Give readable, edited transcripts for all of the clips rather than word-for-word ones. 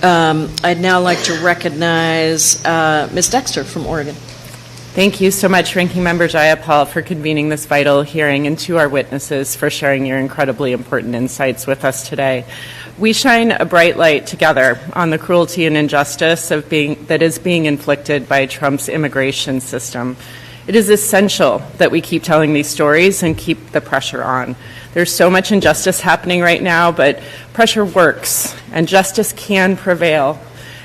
I'd now like to recognize Ms. Dexter from Oregon. Thank you so much, Ranking Member Jayapal, for convening this vital hearing, and to our witnesses for sharing your incredibly important insights with us today. We shine a bright light together on the cruelty and injustice that is being inflicted by Trump's immigration system. It is essential that we keep telling these stories and keep the pressure on. There's so much injustice happening right now, but pressure works, and justice can prevail.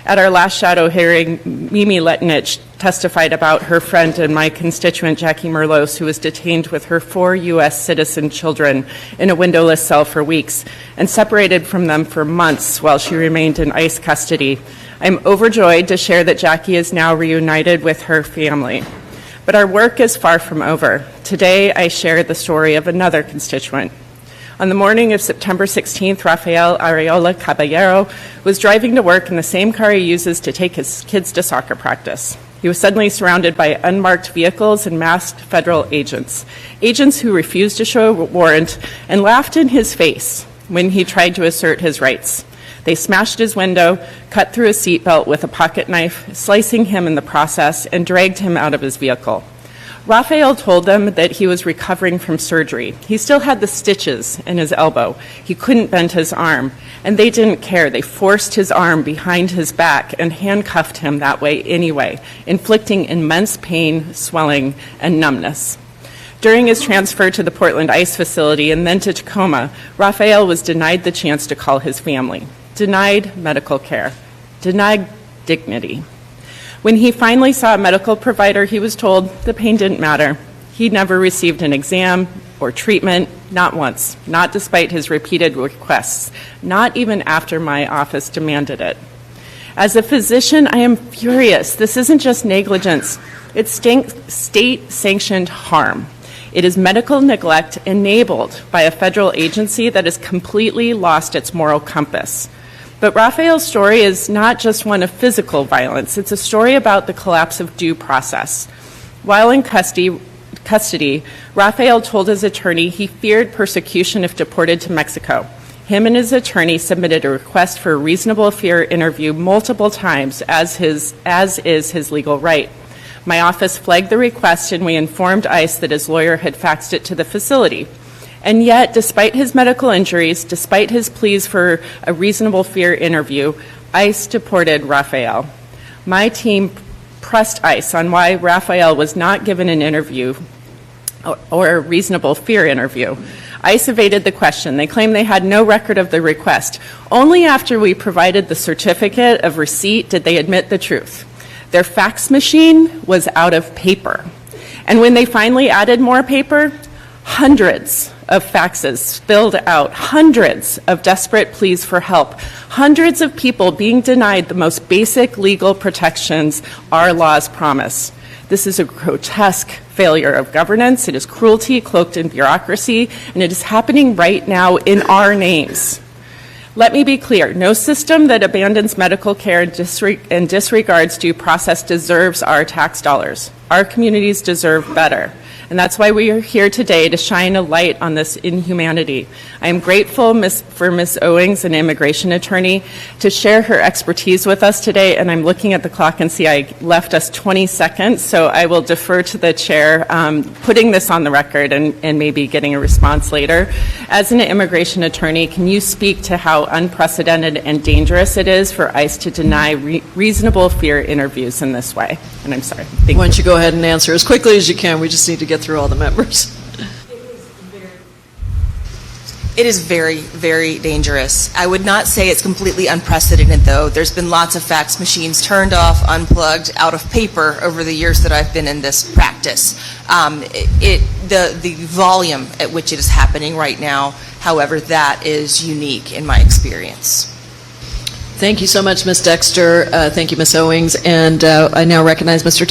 At our last shadow hearing, Mimi Letinich testified about her friend and my constituent, Jackie Merlos, who was detained with her 4 U.S. citizen children in a windowless cell for weeks and separated from them for months while she remained in ICE custody. I'm overjoyed to share that Jackie is now reunited with her family. But our work is far from over. Today, I share the story of another constituent. On the morning of September 16th, Rafael Areola Caballero was driving to work in the same car he uses to take his kids to soccer practice. He was suddenly surrounded by unmarked vehicles and masked federal agents who refused to show a warrant and laughed in his face when he tried to assert his rights. They smashed his window, cut through his seatbelt with a pocket knife, slicing him in the process, and dragged him out of his vehicle. Rafael told them that he was recovering from surgery. He still had the stitches in his elbow. He couldn't bend his arm, and they didn't care. They forced his arm behind his back and handcuffed him that way anyway, inflicting immense pain, swelling, and numbness. During his transfer to the Portland ICE facility and then to Tacoma, Rafael was denied the chance to call his family, denied medical care, denied dignity. When he finally saw a medical provider, he was told the pain didn't matter. He never received an exam or treatment, not once, not despite his repeated requests, not even after my office demanded it. As a physician, I am furious. This isn't just negligence. It's state-sanctioned harm. It is medical neglect enabled by a federal agency that has completely lost its moral compass. But Rafael's story is not just one of physical violence. It's a story about the collapse of due process. While in custody, Rafael told his attorney he feared persecution if deported to Mexico. Him and his attorney submitted a request for a reasonable fear interview multiple times, as is his legal right. My office flagged the request, and we informed ICE that his lawyer had faxed it to the facility. And yet, despite his medical injuries, despite his pleas for a reasonable fear interview, ICE deported Rafael. My team pressed ICE on why Rafael was not given an interview or a reasonable fear interview. ICE evaded the question. They claimed they had no record of the request. Only after we provided the certificate of receipt did they admit the truth. Their fax machine was out of paper. And when they finally added more paper, hundreds of faxes spilled out, hundreds of desperate pleas for help, hundreds of people being denied the most basic legal protections our laws promise. This is a grotesque failure of governance. It is cruelty cloaked in bureaucracy, and it is happening right now in our names. Let me be clear, no system that abandons medical care and disregards due process deserves our tax dollars. Our communities deserve better. And that's why we are here today, to shine a light on this inhumanity. I am grateful for Ms. Owings, an immigration attorney, to share her expertise with us today. And I'm looking at the clock and see I left us 20 seconds, so I will defer to the chair putting this on the record and maybe getting a response later. As an immigration attorney, can you speak to how unprecedented and dangerous it is for ICE to deny reasonable fear interviews in this way? And I'm sorry. Why don't you go ahead and answer as quickly as you can? We just need to get through all the members. It is very, very dangerous. I would not say it's completely unprecedented, though. There's been lots of fax machines turned off, unplugged, out of paper over the years that I've been in this practice. The volume at which it is happening right now, however, that is unique in my experience. Thank you so much, Ms. Dexter. Thank you, Ms. Owings. And I now recognize Mr.